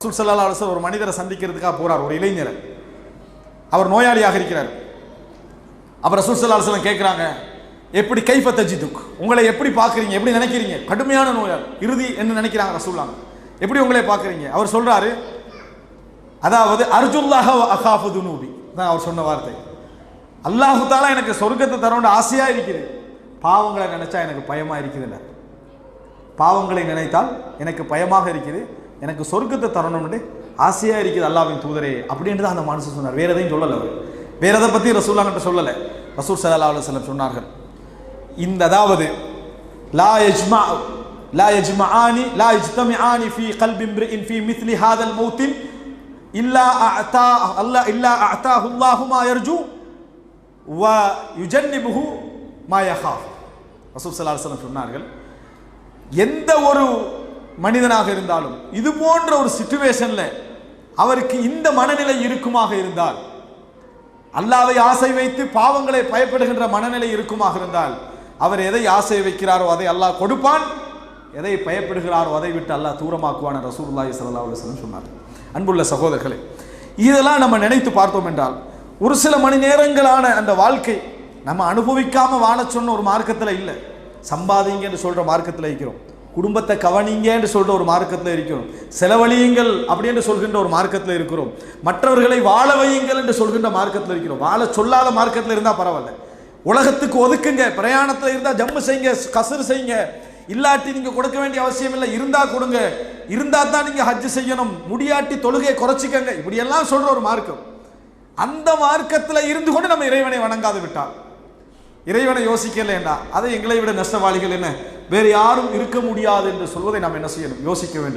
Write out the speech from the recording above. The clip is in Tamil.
ரசூல் ஸல்லல்லாஹு அலைஹி வஸல்லம் ஒரு மனிதரை சந்திக்கிறதுக்காக போறார், ஒரு இளைஞர். அவர் நோயாளியாக இருக்கிறார். அவர் ரசூல் ஸல்லல்லாஹு அலைஹி வஸல்லம் கேட்குறாங்க, எப்படி கைஃப தஜிதுக், உங்களை எப்படி பார்க்குறீங்க, எப்படி நினைக்கிறீங்க? கடுமையான நோயால் இறுதி என்ன நினைக்கிறாங்க ரசூலுல்லாஹ், எப்படி உங்களை பார்க்குறீங்க? அவர் சொல்றாரு, அதாவது அர்ஜுல்லாஹ வ அகாஃபு துனூபி தான் அவர் சொன்ன வார்த்தை. அல்லாஹு தஆலா எனக்கு சொர்க்கத்தை தரணும்னு ஆசையா இருக்குது, பாவங்களை நினைச்சா எனக்கு பயமா இருக்குதுல்ல. பாவங்களை நினைத்தால் எனக்கு பயமாக இருக்குது, எனக்கு சொர்க்கத்தை தரணும்னு ஆசையா இருக்குது அல்லாஹ்வின் தூதரே அப்படின்ட்டு தான் அந்த மனுஷன் சொன்னார். வேற எதையும் சொல்லலை. அவர் வேற எதை பற்றி ரசூலுல்லாஹ் கிட்ட சொல்லலை. ரசூல் ஸல்லல்லாஹு அலைஹி வஸல்லம் சொன்னார்கள், இந்த அதாவது லா யஜ்மஆனி ஃபீ கல்பி இம்ரிஇன் ஃபீ மிஸ்லி ஹாதல் மௌத்தின் இல்லா அஅதாஹு அல்லாஹு மா யர்ஜு வ யுஜன்னிபுஹு மா யகாஃப். ரசூல் ஸல்லல்லாஹு அலைஹி வஸல்லம் சொன்னார்கள், எந்த ஒரு மனிதனாக இருந்தாலும் இது போன்ற ஒரு சிச்சுவேஷன்ல அவருக்கு இந்த மனநிலை இருக்குமாக இருந்தால், அல்லாஹ்வை ஆசை வைத்து பாவங்களை பயப்படுகின்ற மனநிலை இருக்குமாக இருந்தால், அவர் எதை ஆசை வைக்கிறாரோ அதை அல்லாஹ் கொடுப்பான், எதை பயப்படுகிறாரோ அதை விட்டு அல்லாஹ் தூரமாக்குவான் ரசூலுல்லாஹி ஸல்லல்லாஹு அலைஹி வஸல்லம் சொன்னார். அன்புள்ள சகோதரர்களே, இதெல்லாம் நம்ம நினைத்து பார்த்தோம் என்றால், ஒரு சில மணி நேரங்களான அந்த வாழ்க்கை நம்ம அனுபவிக்காம வாழ சொன்ன ஒரு மார்க்கத்தில் இல்லை. சம்பாதிங்க என்று சொல்ற மார்க்கத்தில் இருக்கிறோம், குடும்பத்தை கவனிங்க என்று சொல்ற ஒரு மார்க்கத்தில் இருக்கிறோம், செலவழியுங்கள் அப்படி என்று சொல்கின்ற ஒரு மார்க்கத்தில் இருக்கிறோம், மற்றவர்களை வாழ வையுங்கள் என்று சொல்கின்ற மார்க்கத்தில் இருக்கிறோம். வாழ சொல்லாத மார்க்கத்தில் இருந்தால் பரவாயில்ல, உலகத்துக்கு ஒதுக்குங்க, பிரயாணத்தில் இருந்தால் ஜம்மு செய்யுங்க, கசரு செய்யுங்க, இல்லாட்டி நீங்க கொடுக்க வேண்டிய அவசியம் இல்லை, இருந்தா கொடுங்க, இருந்தா தான் நீங்க ஹஜ் செய்யணும், முடியாட்டி தொழுகையை குறைச்சிக்கங்க, இப்படி எல்லாம் சொல்ற ஒரு மார்க்கம். அந்த மார்க்கத்தில் இருந்து கொண்டு நம்ம இறைவனை வணங்காது விட்டால், இறைவனை யோசிக்கலைன்னா அதை எங்களை விட நஷ்டவாளிகள் என்ன வேறு யாரும் இருக்க முடியாது என்று சொல்வதை நாம் என்ன செய்யணும், யோசிக்க வேண்டும்.